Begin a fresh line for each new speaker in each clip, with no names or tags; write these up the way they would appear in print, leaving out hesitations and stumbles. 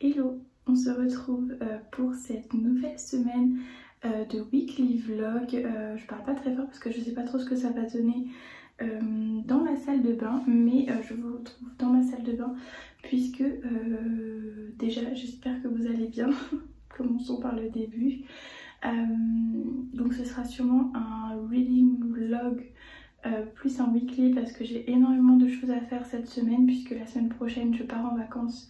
Hello, on se retrouve pour cette nouvelle semaine de weekly vlog. Je parle pas très fort parce que je sais pas trop ce que ça va donner dans ma salle de bain, mais je vous retrouve dans ma salle de bain puisque déjà j'espère que vous allez bien. Commençons par le début. Donc ce sera sûrement un reading vlog plus un weekly parce que j'ai énormément de choses à faire cette semaine puisque la semaine prochaine je pars en vacances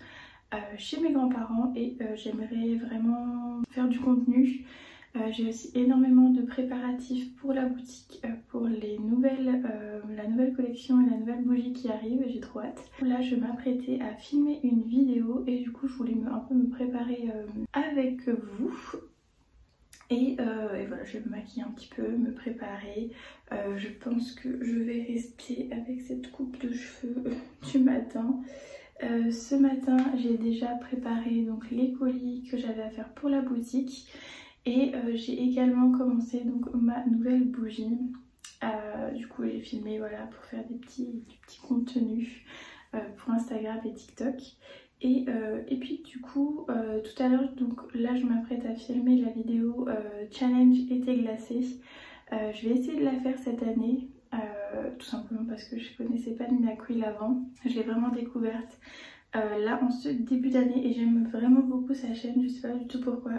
chez mes grands-parents et j'aimerais vraiment faire du contenu. J'ai aussi énormément de préparatifs pour la boutique, pour les la nouvelle collection et la nouvelle bougie qui arrive, j'ai trop hâte. Là je m'apprêtais à filmer une vidéo et du coup je voulais un peu me préparer avec vous. Et voilà, je vais me maquiller un petit peu, me préparer. Je pense que je vais rester avec cette coupe de cheveux du matin. Ce matin, j'ai déjà préparé donc les colis que j'avais à faire pour la boutique. Et j'ai également commencé donc ma nouvelle bougie. Du coup, j'ai filmé voilà, pour faire du petit contenu pour Instagram et TikTok. Et puis du coup tout à l'heure, donc là je m'apprête à filmer la vidéo challenge été glacé. Je vais essayer de la faire cette année tout simplement parce que je connaissais pas Nina Quill avant. Je l'ai vraiment découverte là en ce début d'année et j'aime vraiment beaucoup sa chaîne. Je sais pas du tout pourquoi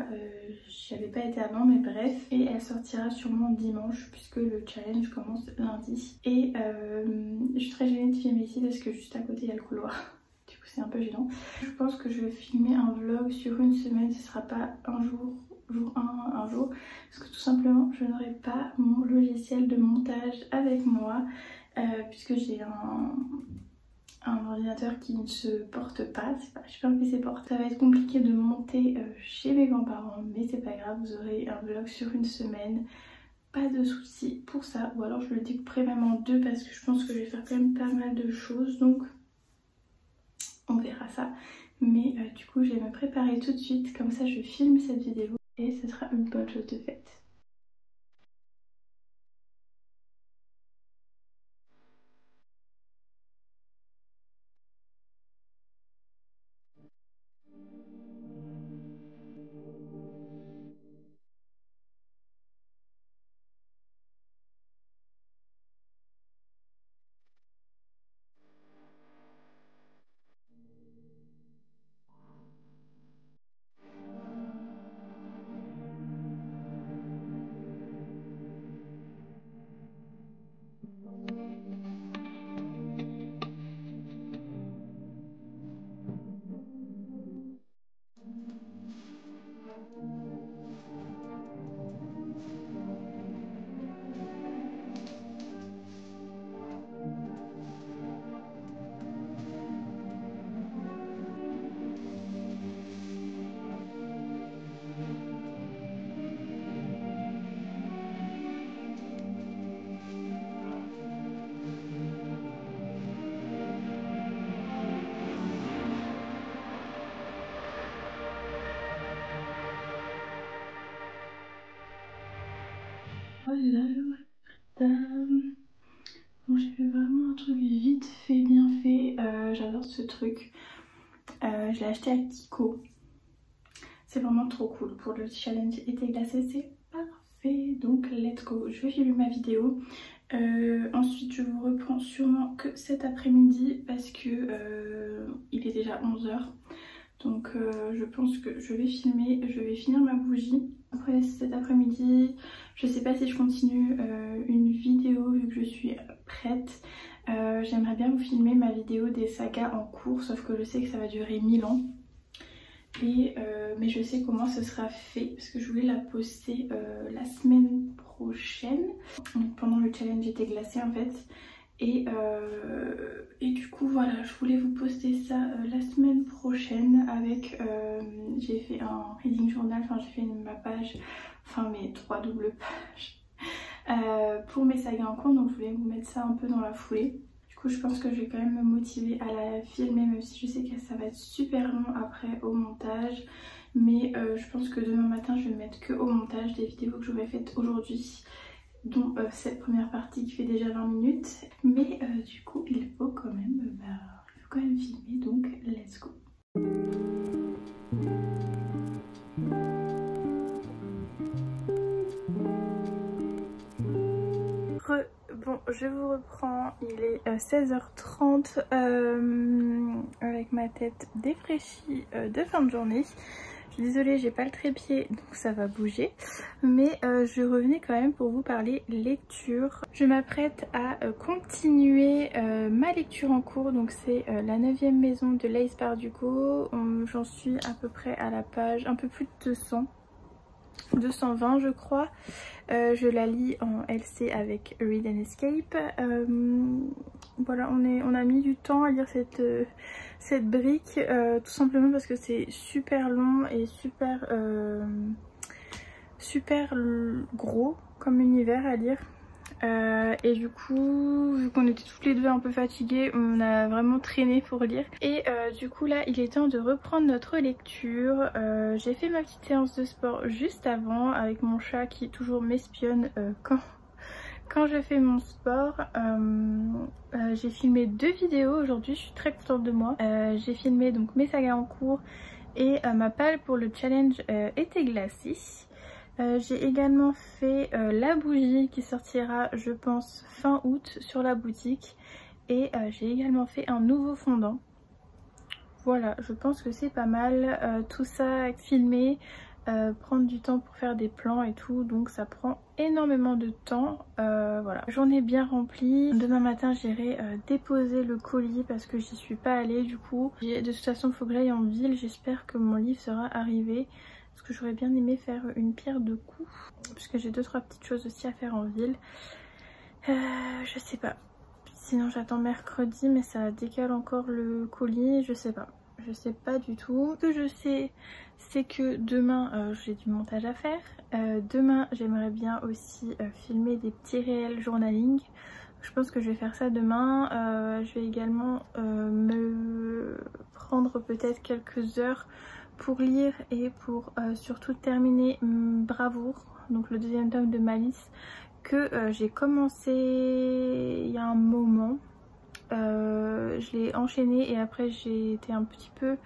j'y avais pas été avant, mais bref. Et elle sortira sûrement dimanche puisque le challenge commence lundi. Et je suis très gênée de filmer ici parce que juste à côté il y a le couloir. C'est un peu gênant. Je pense que je vais filmer un vlog sur une semaine, ce sera pas un jour 1, un jour, parce que tout simplement je n'aurai pas mon logiciel de montage avec moi, puisque j'ai un ordinateur qui ne se porte pas, je sais pas un PC porte. Ça va être compliqué de monter chez mes grands-parents, mais c'est pas grave, vous aurez un vlog sur une semaine. Pas de soucis pour ça, ou alors je le découperai même en deux parce que je pense que je vais faire quand même pas mal de choses, donc on verra ça. Mais du coup je vais me préparer tout de suite, comme ça je filme cette vidéo et ce sera une bonne chose de faite. Voilà. Bon, j'ai fait vraiment un truc vite fait, bien fait. J'adore ce truc. Je l'ai acheté à Kiko. C'est vraiment trop cool pour le challenge été glacé, c'est parfait. Donc let's go. Je vais filmer ma vidéo. Ensuite je vous reprends sûrement que cet après-midi parce que il est déjà 11 h. Donc je pense que je vais filmer, je vais finir ma bougie. Après cet après-midi, je sais pas si je continue une vidéo vu que je suis prête. J'aimerais bien vous filmer ma vidéo des sagas en cours, sauf que je sais que ça va durer 1000 ans. Mais je sais comment ce sera fait parce que je voulais la poster la semaine prochaine, donc pendant le challenge été glacé en fait. Et du coup voilà, je voulais vous poster ça la semaine prochaine avec, j'ai fait un reading journal, enfin j'ai fait ma page, enfin mes 3 doubles pages pour mes sagas en cours, donc je voulais vous mettre ça un peu dans la foulée. Du coup je pense que je vais quand même me motiver à la filmer même si je sais que ça va être super long après au montage. Mais je pense que demain matin je vais mettre que au montage des vidéos que j'aurais faites aujourd'hui, dont cette première partie qui fait déjà 20 minutes. Mais du coup il faut quand même filmer, donc let's go. vous reprends, il est 16h30 avec ma tête défraîchie de fin de journée. Je suis désolée, j'ai pas le trépied donc ça va bouger, mais je revenais quand même pour vous parler lecture. Je m'apprête à continuer ma lecture en cours, donc c'est la 9e maison de Laïs Bardugo. J'en suis à peu près à la page un peu plus de 220 je crois. Je la lis en LC avec Read and Escape. Voilà, on a mis du temps à lire cette brique, tout simplement parce que c'est super long et super gros comme univers à lire. Et du coup, vu qu'on était toutes les deux un peu fatiguées, on a vraiment traîné pour lire. Et du coup là, il est temps de reprendre notre lecture. J'ai fait ma petite séance de sport juste avant avec mon chat qui toujours m'espionne quand je fais mon sport. J'ai filmé 2 vidéos aujourd'hui, je suis très contente de moi. J'ai filmé donc mes sagas en cours et ma palle pour le challenge été glacé. J'ai également fait la bougie qui sortira je pense fin août sur la boutique, et j'ai également fait un nouveau fondant. Voilà, je pense que c'est pas mal. Tout ça filmé, prendre du temps pour faire des plans et tout, donc ça prend énormément de temps. Voilà, journée bien remplie. Demain matin j'irai déposer le colis parce que j'y suis pas allée du coup. De toute façon il faut que j'aille en ville, j'espère que mon livre sera arrivé. Parce que j'aurais bien aimé faire une pierre de coups, parce que j'ai 2-3 petites choses aussi à faire en ville. Je sais pas. Sinon j'attends mercredi, mais ça décale encore le colis, je sais pas. Je sais pas du tout. Ce que je sais, c'est que demain j'ai du montage à faire. Demain j'aimerais bien aussi filmer des petits réels journaling. Je pense que je vais faire ça demain. Je vais également me prendre peut-être quelques heures pour lire et pour surtout terminer Bravoure, donc le 2e tome de Malice que j'ai commencé il y a un moment. Je l'ai enchaîné et après j'ai été un petit peu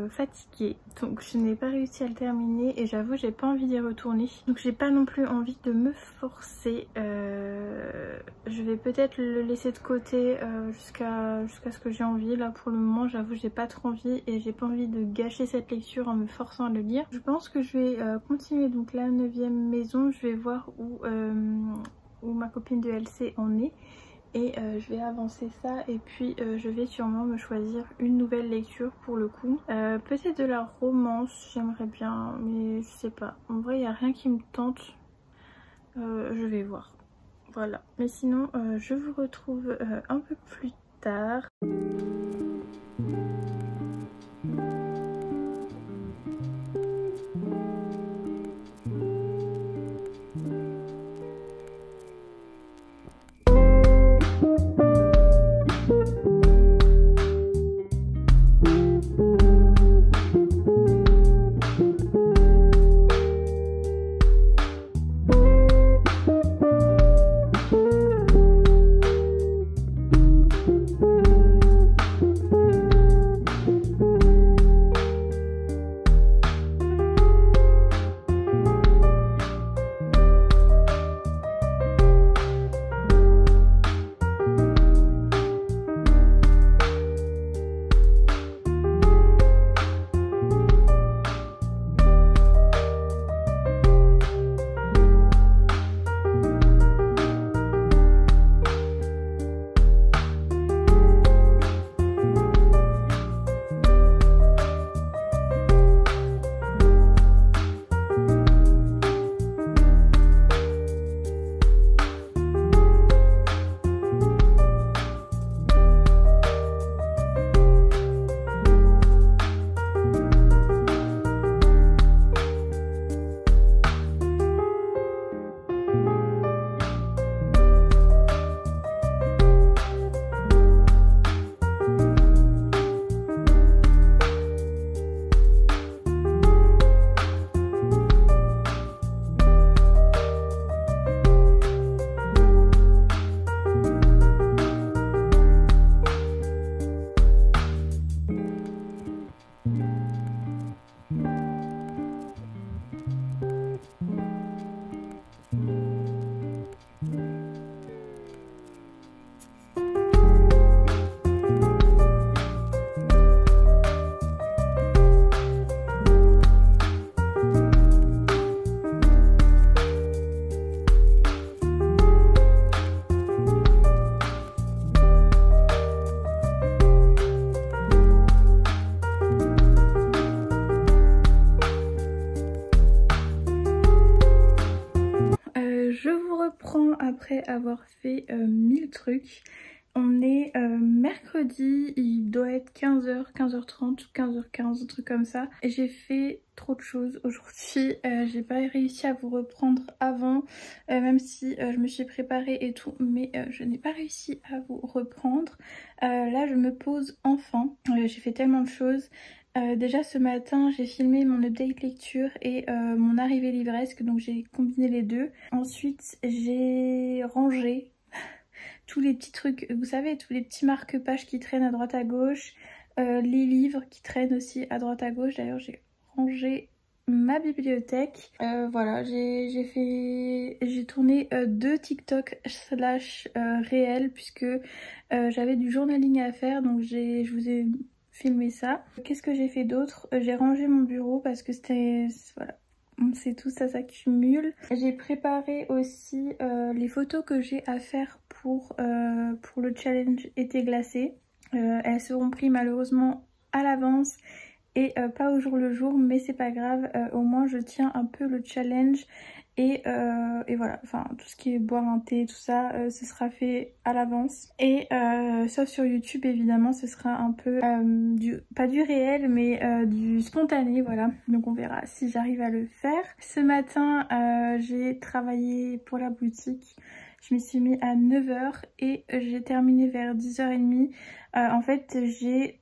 fatiguée, donc je n'ai pas réussi à le terminer et j'avoue j'ai pas envie d'y retourner, donc j'ai pas non plus envie de me forcer. Je vais peut-être le laisser de côté jusqu'à ce que j'ai envie. Là pour le moment j'avoue j'ai pas trop envie et j'ai pas envie de gâcher cette lecture en me forçant à le lire. Je pense que je vais continuer donc la 9e maison. Je vais voir où ma copine de LC en est. Et je vais avancer ça et puis je vais sûrement me choisir une nouvelle lecture pour le coup. Peut-être de la romance, j'aimerais bien, mais je sais pas. En vrai il n'y a rien qui me tente. Je vais voir. Voilà. Mais sinon je vous retrouve un peu plus tard. avoir fait 1000 trucs. On est mercredi, il doit être 15h, 15h30, 15h15, un truc comme ça. Et j'ai fait trop de choses aujourd'hui. J'ai pas réussi à vous reprendre avant, même si je me suis préparée et tout, mais je n'ai pas réussi à vous reprendre. Là, je me pose enfin. J'ai fait tellement de choses. Déjà ce matin j'ai filmé mon update lecture et mon arrivée livresque, donc j'ai combiné les deux. Ensuite j'ai rangé tous les petits trucs, vous savez, tous les petits marque-pages qui traînent à droite à gauche, les livres qui traînent aussi à droite à gauche. D'ailleurs j'ai rangé ma bibliothèque. Voilà, j'ai tourné 2 TikTok slash réels puisque j'avais du journaling à faire, donc je vous ai filmé ça. Qu'est-ce que j'ai fait d'autre? J'ai rangé mon bureau parce que c'était... voilà. C'est tout, ça s'accumule. J'ai préparé aussi les photos que j'ai à faire pour le challenge été glacé. Elles seront prises malheureusement à l'avance et pas au jour le jour, mais c'est pas grave, au moins je tiens un peu le challenge. Et voilà, enfin tout ce qui est boire un thé, tout ça, ce sera fait à l'avance. Et sauf sur YouTube évidemment, ce sera un peu pas du réel, mais du spontané, voilà. Donc on verra si j'arrive à le faire. Ce matin, j'ai travaillé pour la boutique. Je m'y suis mis à 9h et j'ai terminé vers 10h30. En fait, j'ai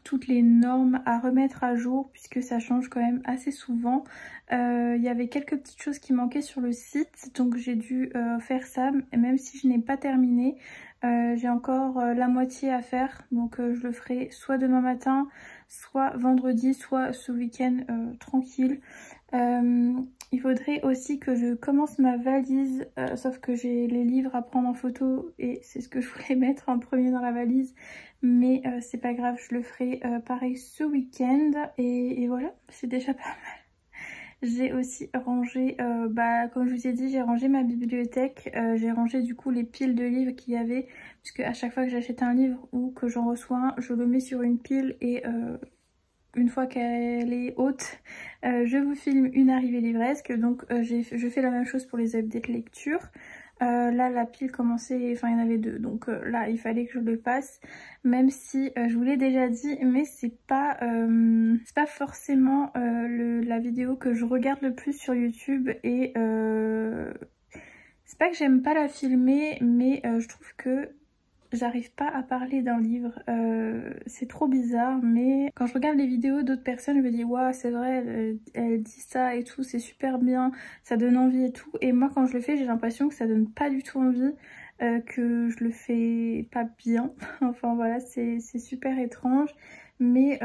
toutes les normes à remettre à jour puisque ça change quand même assez souvent. Il y avait quelques petites choses qui manquaient sur le site, donc j'ai dû faire ça, même si je n'ai pas terminé. J'ai encore la moitié à faire, donc je le ferai soit demain matin, soit vendredi, soit ce week-end tranquille. Il faudrait aussi que je commence ma valise, sauf que j'ai les livres à prendre en photo et c'est ce que je voulais mettre en premier dans la valise, mais c'est pas grave, je le ferai pareil ce week-end. Et voilà, c'est déjà pas mal. J'ai aussi rangé, comme je vous ai dit, j'ai rangé ma bibliothèque, j'ai rangé du coup les piles de livres qu'il y avait, puisque à chaque fois que j'achète un livre ou que j'en reçois un, je le mets sur une pile et une fois qu'elle est haute, je vous filme une arrivée livresque. Donc je fais la même chose pour les updates lecture. Là la pile commençait, enfin il y en avait 2, donc là il fallait que je le passe, même si je vous l'ai déjà dit, mais c'est pas forcément la vidéo que je regarde le plus sur YouTube. Et c'est pas que j'aime pas la filmer, mais je trouve que j'arrive pas à parler d'un livre, c'est trop bizarre, mais quand je regarde les vidéos d'autres personnes, je me dis waouh, c'est vrai, elle dit ça et tout, c'est super bien, ça donne envie et tout. Et moi quand je le fais, j'ai l'impression que ça donne pas du tout envie, que je le fais pas bien. Enfin voilà, c'est super étrange. Mais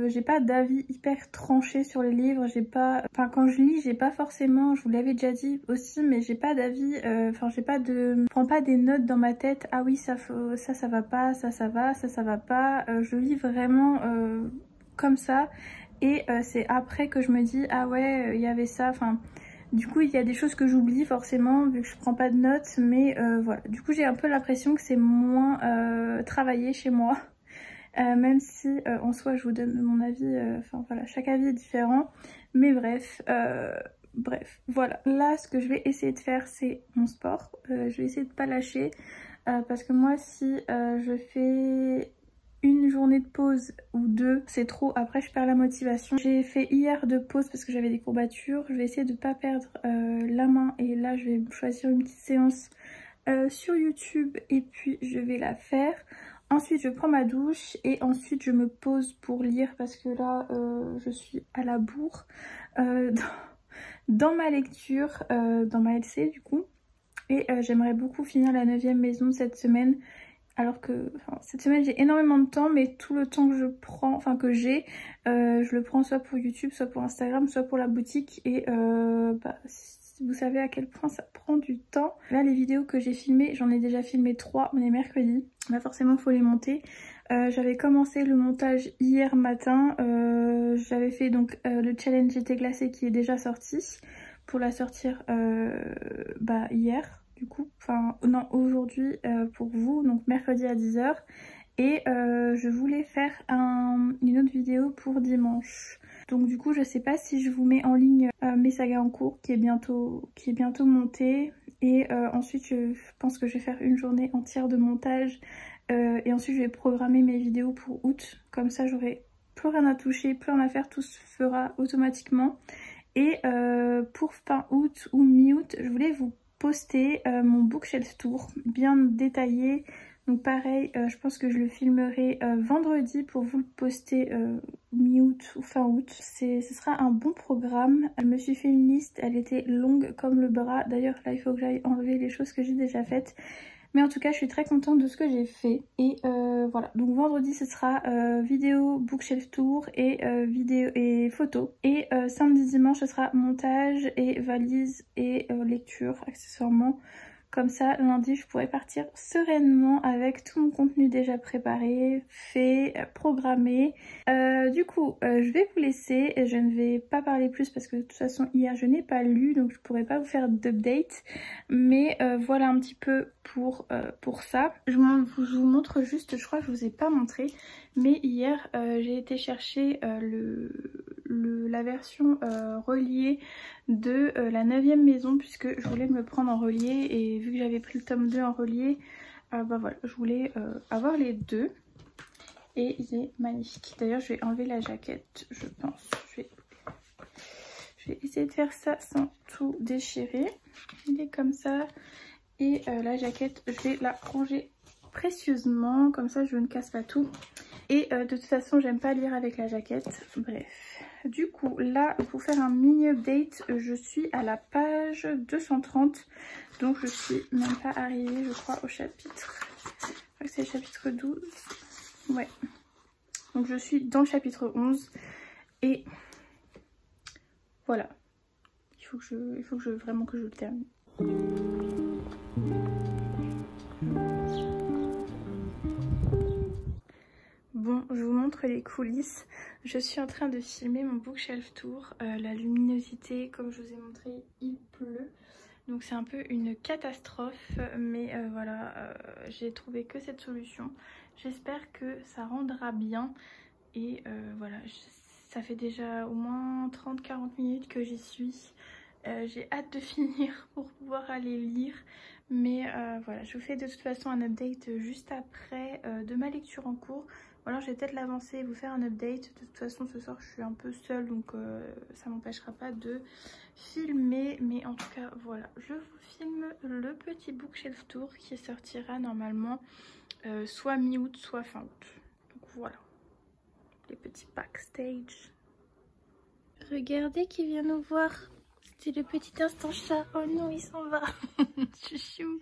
j'ai pas d'avis hyper tranché sur les livres, j'ai pas... Enfin quand je lis, j'ai pas forcément, je vous l'avais déjà dit aussi, mais j'ai pas d'avis, enfin j'ai pas de... Je prends pas des notes dans ma tête, ah oui ça va pas, ça va, ça va pas. Je lis vraiment comme ça et c'est après que je me dis ah ouais il y avait ça, enfin... Du coup il y a des choses que j'oublie forcément vu que je prends pas de notes, mais voilà. Du coup j'ai un peu l'impression que c'est moins travaillé chez moi. Même si en soi je vous donne mon avis, enfin voilà, chaque avis est différent, mais bref, voilà. Là ce que je vais essayer de faire c'est mon sport, je vais essayer de pas lâcher, parce que moi si je fais une journée de pause ou 2 c'est trop, après je perds la motivation. J'ai fait hier de pause parce que j'avais des courbatures, je vais essayer de pas perdre la main et là je vais choisir une petite séance sur YouTube et puis je vais la faire. Ensuite je prends ma douche et ensuite je me pose pour lire parce que là je suis à la bourre dans ma lecture, dans ma LC du coup. Et j'aimerais beaucoup finir la 9e maison cette semaine. Alors que cette semaine j'ai énormément de temps, mais tout le temps que je prends, enfin que j'ai, je le prends soit pour YouTube, soit pour Instagram, soit pour la boutique. Et vous savez à quel point ça prend du temps. Là les vidéos que j'ai filmées, j'en ai déjà filmé 3, on est mercredi. Bah forcément faut les monter. J'avais commencé le montage hier matin. J'avais fait donc le challenge été glacé qui est déjà sorti. Pour la sortir hier. Du coup, enfin non aujourd'hui pour vous, donc mercredi à 10h. Et je voulais faire une autre vidéo pour dimanche. Donc du coup je sais pas si je vous mets en ligne mes sagas en cours qui est bientôt montée. Et ensuite je pense que je vais faire une journée entière de montage. Et ensuite je vais programmer mes vidéos pour août. Comme ça j'aurai plus rien à toucher, plus rien à faire, tout se fera automatiquement. Et pour fin août ou mi-août, je voulais vous poster mon bookshelf tour bien détaillé. Donc pareil, je pense que je le filmerai vendredi pour vous le poster mi-août ou fin août. Ce sera un bon programme. Je me suis fait une liste, elle était longue comme le bras. D'ailleurs là il faut que j'aille enlever les choses que j'ai déjà faites. Mais en tout cas je suis très contente de ce que j'ai fait. Et voilà, donc vendredi ce sera vidéo bookshelf tour et vidéo et photo. Et samedi dimanche ce sera montage et valise et lecture accessoirement. Comme ça lundi je pourrais partir sereinement avec tout mon contenu déjà préparé, fait, programmé. Du coup je vais vous laisser et je ne vais pas parler plus parce que de toute façon hier je n'ai pas lu donc je pourrais pas vous faire d'update. Mais voilà un petit peu pour ça. Je vous montre juste, je crois que je vous ai pas montré, mais hier j'ai été chercher la version reliée de la 9e maison puisque je voulais me le prendre en relié et vu que j'avais pris le tome 2 en relié, bah voilà, je voulais avoir les deux et il est magnifique. D'ailleurs je vais enlever la jaquette, je pense. Je vais essayer de faire ça sans tout déchirer. Il est comme ça et la jaquette je vais la ranger précieusement, comme ça je ne casse pas tout. Et de toute façon j'aime pas lire avec la jaquette, bref. Du coup là pour faire un mini update je suis à la page 230. Donc je suis même pas arrivée je crois au chapitre. Je crois que c'est le chapitre 12. Ouais. Donc je suis dans le chapitre 11. Et voilà. Il faut que vraiment que je le termine. Bon, je vous montre les coulisses. Je suis en train de filmer mon bookshelf tour. La luminosité, comme je vous ai montré, il pleut. Donc c'est un peu une catastrophe. Mais voilà, j'ai trouvé que cette solution. J'espère que ça rendra bien. Et voilà, ça fait déjà au moins 30-40 minutes que j'y suis. J'ai hâte de finir pour pouvoir aller lire. Mais voilà, je vous fais de toute façon un update juste après de ma lecture en cours. Ou alors je vais peut-être l'avancer et vous faire un update. De toute façon ce soir je suis un peu seule donc ça m'empêchera pas de filmer. Mais en tout cas voilà, je vous filme le petit bookshelf tour qui sortira normalement soit mi-août soit fin août. Donc voilà, les petits backstage. Regardez qui vient nous voir. C'était le petit instant chat. Oh non il s'en va. Chouchou.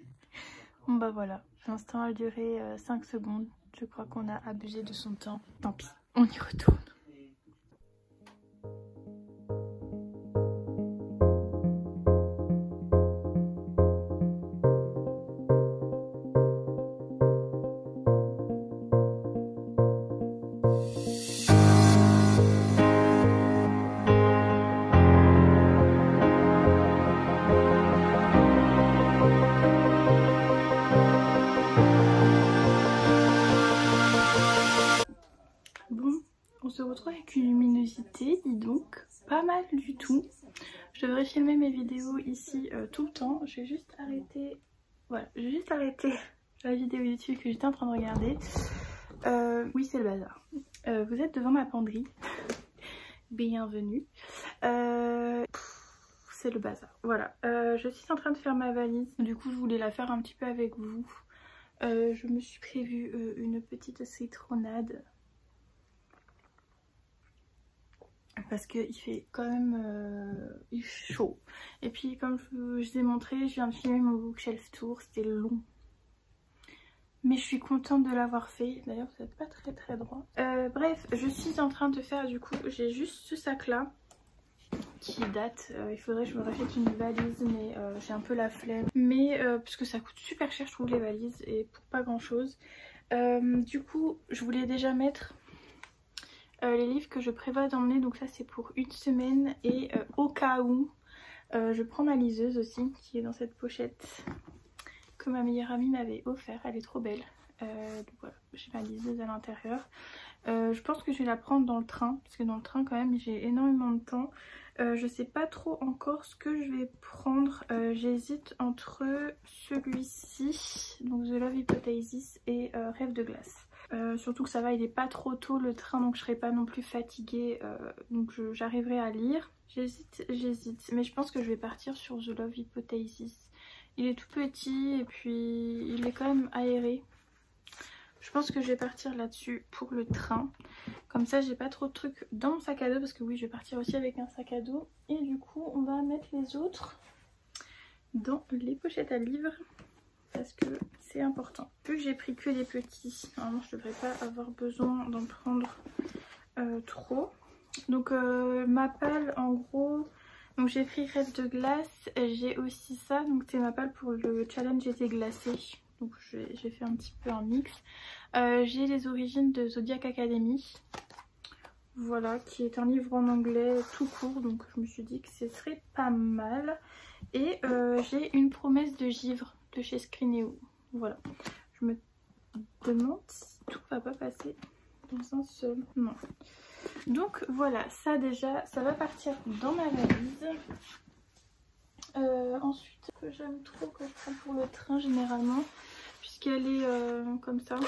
Bon bah voilà, l'instant a duré 5 secondes. Je crois qu'on a abusé de son temps. Tant pis, on y retourne. On se retrouve avec une luminosité, dis donc, pas mal du tout. Je devrais filmer mes vidéos ici tout le temps. Je vais juste arrêter, voilà, je vais juste arrêter la vidéo YouTube que j'étais en train de regarder. Oui, c'est le bazar. Vous êtes devant ma penderie. Bienvenue. C'est le bazar. Voilà, je suis en train de faire ma valise. Du coup, je voulais la faire un petit peu avec vous. Je me suis prévu une petite citronnade. Parce qu'il fait quand même il fait chaud. Et puis comme je vous ai montré, je viens de filmer mon bookshelf tour, c'était long. Mais je suis contente de l'avoir fait. D'ailleurs vous n'êtes pas très droit. Bref, je suis en train de faire du coup, j'ai juste ce sac là qui date. Il faudrait que je me rachète une valise mais j'ai un peu la flemme. Mais parce que ça coûte super cher je trouve les valises et pour pas grand chose. Du coup je voulais déjà mettre les livres que je prévois d'emmener, donc ça c'est pour une semaine. Et au cas où, je prends ma liseuse aussi qui est dans cette pochette que ma meilleure amie m'avait offert, elle est trop belle. Donc voilà, j'ai ma liseuse à l'intérieur. Je pense que je vais la prendre dans le train, parce que dans le train quand même j'ai énormément de temps. Je sais pas trop encore ce que je vais prendre. J'hésite entre celui-ci, donc The Love Hypothesis, et Rêve de glace. Surtout que ça va, il est pas trop tôt le train, donc je serai pas non plus fatiguée, donc j'arriverai à lire. J'hésite, mais je pense que je vais partir sur The Love Hypothesis. Il est tout petit et puis il est quand même aéré. Je pense que je vais partir là-dessus pour le train. Comme ça j'ai pas trop de trucs dans mon sac à dos, parce que oui, je vais partir aussi avec un sac à dos. Et du coup on va mettre les autres dans les pochettes à livres, parce que c'est important. Vu que j'ai pris que des petits, normalement je devrais pas avoir besoin d'en prendre trop. Donc ma palle en gros, donc j'ai pris Rêve de glace, j'ai aussi ça, donc c'est ma palle pour le challenge été glacé. Donc j'ai fait un petit peu un mix. J'ai les origines de Zodiac Academy, voilà, qui est un livre en anglais tout court, donc je me suis dit que ce serait pas mal. Et j'ai Une promesse de givre de chez Skrinéo. Voilà, je me demande si tout va pas passer dans un seul. Non. Donc voilà, ça déjà, ça va partir dans ma valise. Ensuite, que j'aime trop, que je prends pour le train généralement, puisqu'elle est comme ça.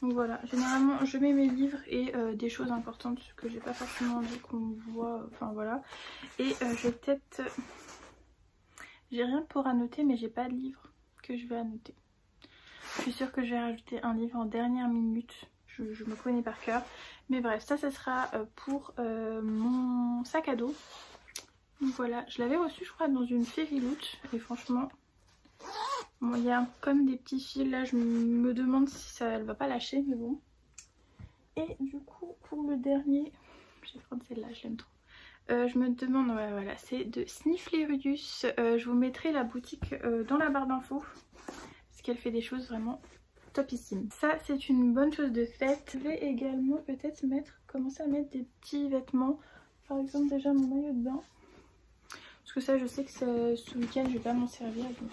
Donc voilà, généralement je mets mes livres et des choses importantes que j'ai pas forcément envie qu'on voit, enfin voilà. Et je vais peut-être... J'ai rien pour annoter, mais j'ai pas de livre que je vais annoter. Je suis sûre que je vais rajouter un livre en dernière minute, je me connais par cœur. Mais bref, ça sera pour mon sac à dos. Donc voilà, je l'avais reçu je crois dans une Fairyloot et franchement... Bon, il y a comme des petits fils là, je me demande si ça elle va pas lâcher, mais bon. Et du coup pour le dernier, je vais prendre celle-là, je l'aime trop. Je me demande, ouais, voilà, c'est de Snifflerius. Je vous mettrai la boutique dans la barre d'infos, parce qu'elle fait des choses vraiment topissimes. Ça c'est une bonne chose de fait. Je vais également peut-être commencer à mettre des petits vêtements, par exemple déjà mon maillot de bain. Parce que ça je sais que ce week-end je vais pas m'en servir, donc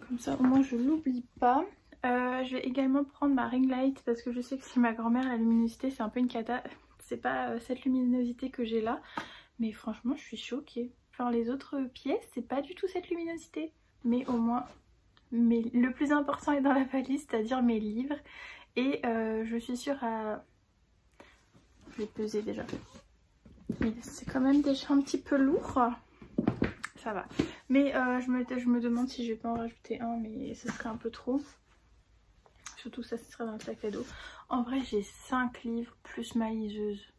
comme ça au moins je l'oublie pas. Je vais également prendre ma ring light, parce que je sais que si ma grand-mère la luminosité c'est un peu une cata. C'est pas cette luminosité que j'ai là, mais franchement je suis choquée. Enfin les autres pièces c'est pas du tout cette luminosité, mais au moins le plus important est dans la valise, c'est-à-dire mes livres. Et je suis sûre à... Je vais peser déjà. C'est quand même déjà un petit peu lourd. Ça va. Mais je me demande si je vais pas en rajouter un, mais ce serait un peu trop. Surtout ça, ce sera dans le sac à dos. En vrai, j'ai 5 livres plus ma liseuse.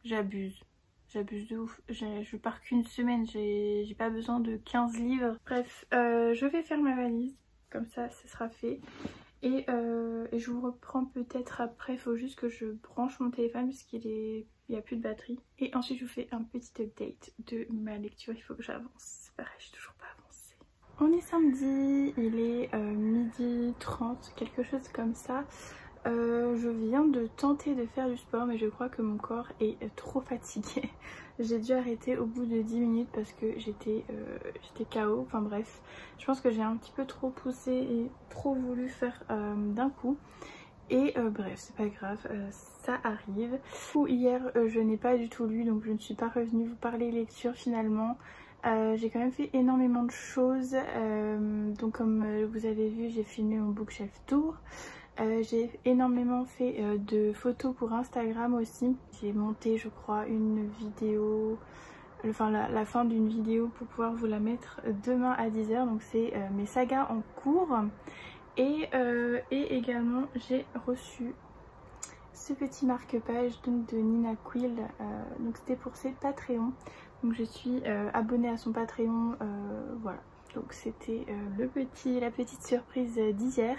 J'abuse. J'abuse de ouf. Je pars qu'une semaine. J'ai pas besoin de 15 livres. Bref, je vais faire ma valise. Comme ça, ce sera fait. Et je vous reprends peut-être après. Il faut juste que je branche mon téléphone parce qu'il n'y a plus de batterie. Et ensuite, je vous fais un petit update de ma lecture. Il faut que j'avance. C'est pareil, je suis toujours pas avancée. On est samedi, il est 12h30, quelque chose comme ça. Je viens de tenter de faire du sport, mais je crois que mon corps est trop fatigué. J'ai dû arrêter au bout de 10 minutes parce que j'étais KO. Enfin bref, je pense que j'ai un petit peu trop poussé et trop voulu faire d'un coup. Et bref, c'est pas grave, ça arrive. Hier, je n'ai pas du tout lu, donc je ne suis pas revenue vous parler lecture finalement. J'ai quand même fait énormément de choses. Donc comme vous avez vu, j'ai filmé mon bookshelf tour. J'ai énormément fait de photos pour Instagram aussi. J'ai monté je crois une vidéo, enfin la fin d'une vidéo pour pouvoir vous la mettre demain à 10h. Donc c'est mes sagas en cours. Et également j'ai reçu ce petit marque-page donc de Nina Quill. Donc c'était pour ses Patreons. Donc je suis abonnée à son Patreon, voilà. Donc c'était la petite surprise d'hier.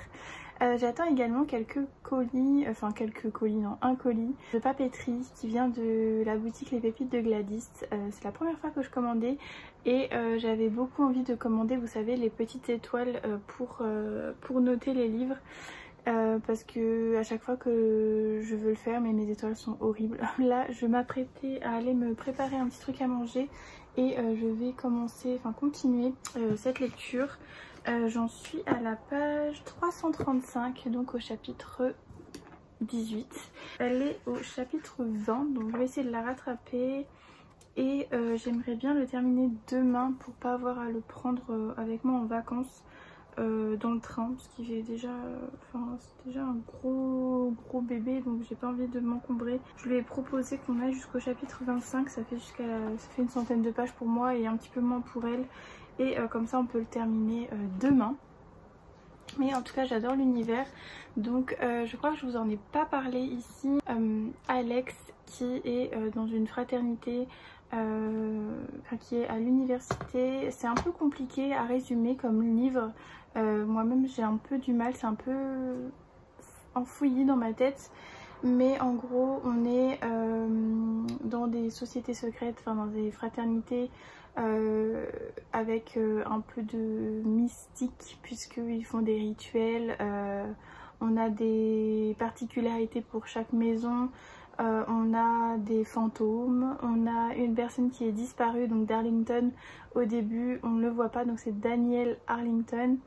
J'attends également quelques colis, enfin quelques colis, non, un colis de papeterie qui vient de la boutique Les Pépites de Gladys. C'est la première fois que je commandais et j'avais beaucoup envie de commander, vous savez, les petites étoiles pour noter les livres. Parce que à chaque fois que je veux le faire, mais mes étoiles sont horribles. Là je m'apprêtais à aller me préparer un petit truc à manger et je vais continuer cette lecture. J'en suis à la page 335, donc au chapitre 18. Elle est au chapitre 20, donc je vais essayer de la rattraper. Et j'aimerais bien le terminer demain pour pas avoir à le prendre avec moi en vacances dans le train, parce qu'il fait déjà, c'est déjà un gros bébé, donc j'ai pas envie de m'encombrer. Je lui ai proposé qu'on aille jusqu'au chapitre 25, ça fait une centaine de pages pour moi et un petit peu moins pour elle, et comme ça on peut le terminer demain. Mais en tout cas j'adore l'univers, donc je crois que je vous en ai pas parlé ici. Alex qui est dans une fraternité, qui est à l'université, c'est un peu compliqué à résumer comme livre. Moi-même j'ai un peu du mal, c'est un peu enfoui dans ma tête. Mais en gros on est dans des sociétés secrètes, enfin dans des fraternités avec un peu de mystique, puisqu'ils font des rituels. On a des particularités pour chaque maison. On a des fantômes, on a une personne qui est disparue, donc d'Arlington. Au début on ne le voit pas, donc c'est Daniel Arlington.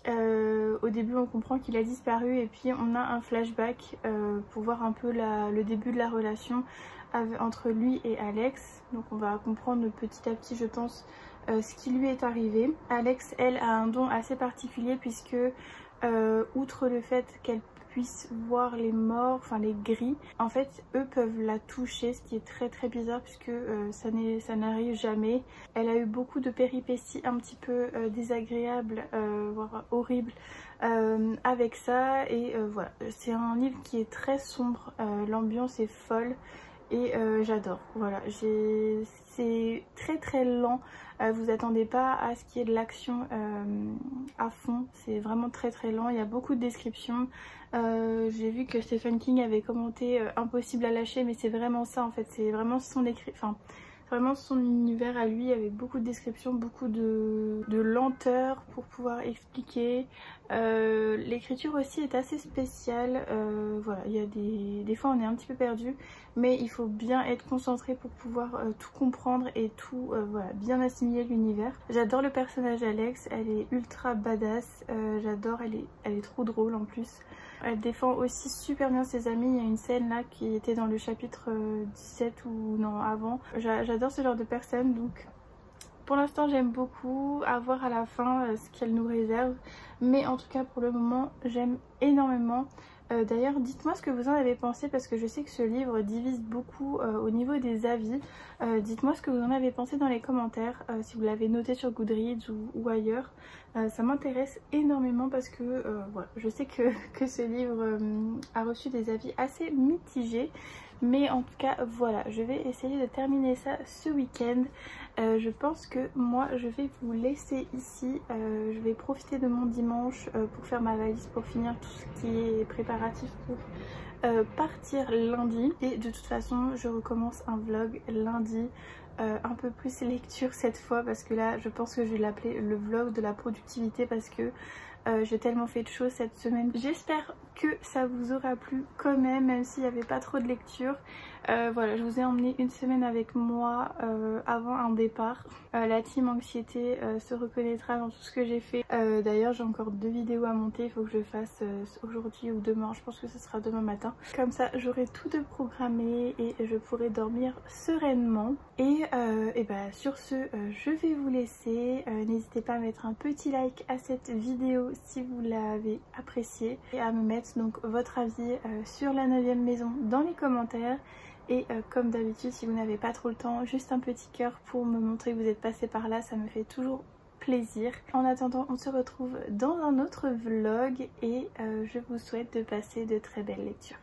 Au début on comprend qu'il a disparu et puis on a un flashback pour voir un peu le début de la relation entre lui et Alex. Donc on va comprendre petit à petit, je pense, ce qui lui est arrivé. Alex, elle, a un don assez particulier puisque outre le fait qu'elle puisse voir les morts, enfin les gris, en fait eux peuvent la toucher, ce qui est très bizarre puisque ça n'arrive jamais. Elle a eu beaucoup de péripéties un petit peu désagréables, voire horribles avec ça, et voilà, c'est un livre qui est très sombre, l'ambiance est folle et j'adore. Voilà, c'est très lent, vous attendez pas à ce qu'il y ait de l'action à fond, c'est vraiment très lent, il y a beaucoup de descriptions. J'ai vu que Stephen King avait commenté impossible à lâcher, mais c'est vraiment ça en fait, c'est vraiment son écrit, enfin vraiment son univers à lui, avec beaucoup de descriptions, beaucoup de lenteur pour pouvoir expliquer. L'écriture aussi est assez spéciale, voilà, il y a des fois on est un petit peu perdu, mais il faut bien être concentré pour pouvoir tout comprendre et tout voilà, bien assimiler l'univers. J'adore le personnage Alex, elle est ultra badass, j'adore, elle est trop drôle en plus. Elle défend aussi super bien ses amis. Il y a une scène là qui était dans le chapitre 17 ou non avant. J'adore ce genre de personne, donc pour l'instant j'aime beaucoup, à voir à la fin ce qu'elle nous réserve. Mais en tout cas pour le moment j'aime énormément. D'ailleurs dites-moi ce que vous en avez pensé, parce que je sais que ce livre divise beaucoup au niveau des avis. Dites-moi ce que vous en avez pensé dans les commentaires, si vous l'avez noté sur Goodreads ou ailleurs. Ça m'intéresse énormément parce que voilà, je sais que ce livre a reçu des avis assez mitigés. Mais en tout cas voilà, je vais essayer de terminer ça ce week-end. Je pense que moi je vais vous laisser ici. Je vais profiter de mon dimanche pour faire ma valise, pour finir tout ce qui est préparatif pour partir lundi. Et de toute façon je recommence un vlog lundi, un peu plus lecture cette fois, parce que là je pense que je vais l'appeler le vlog de la productivité, parce que j'ai tellement fait de choses cette semaine. J'espère que ça vous aura plu quand même s'il n'y avait pas trop de lecture. Voilà, je vous ai emmené une semaine avec moi avant un départ. La team anxiété se reconnaîtra dans tout ce que j'ai fait. D'ailleurs j'ai encore 2 vidéos à monter, il faut que je fasse aujourd'hui ou demain, je pense que ce sera demain matin. Comme ça j'aurai tout de programmé et je pourrai dormir sereinement. Et bah, sur ce je vais vous laisser. N'hésitez pas à mettre un petit like à cette vidéo si vous l'avez appréciée, et à me mettre donc votre avis sur la 9e maison dans les commentaires. Et comme d'habitude, si vous n'avez pas trop le temps, juste un petit cœur pour me montrer que vous êtes passé par là, ça me fait toujours plaisir. En attendant, on se retrouve dans un autre vlog et je vous souhaite de passer de très belles lectures.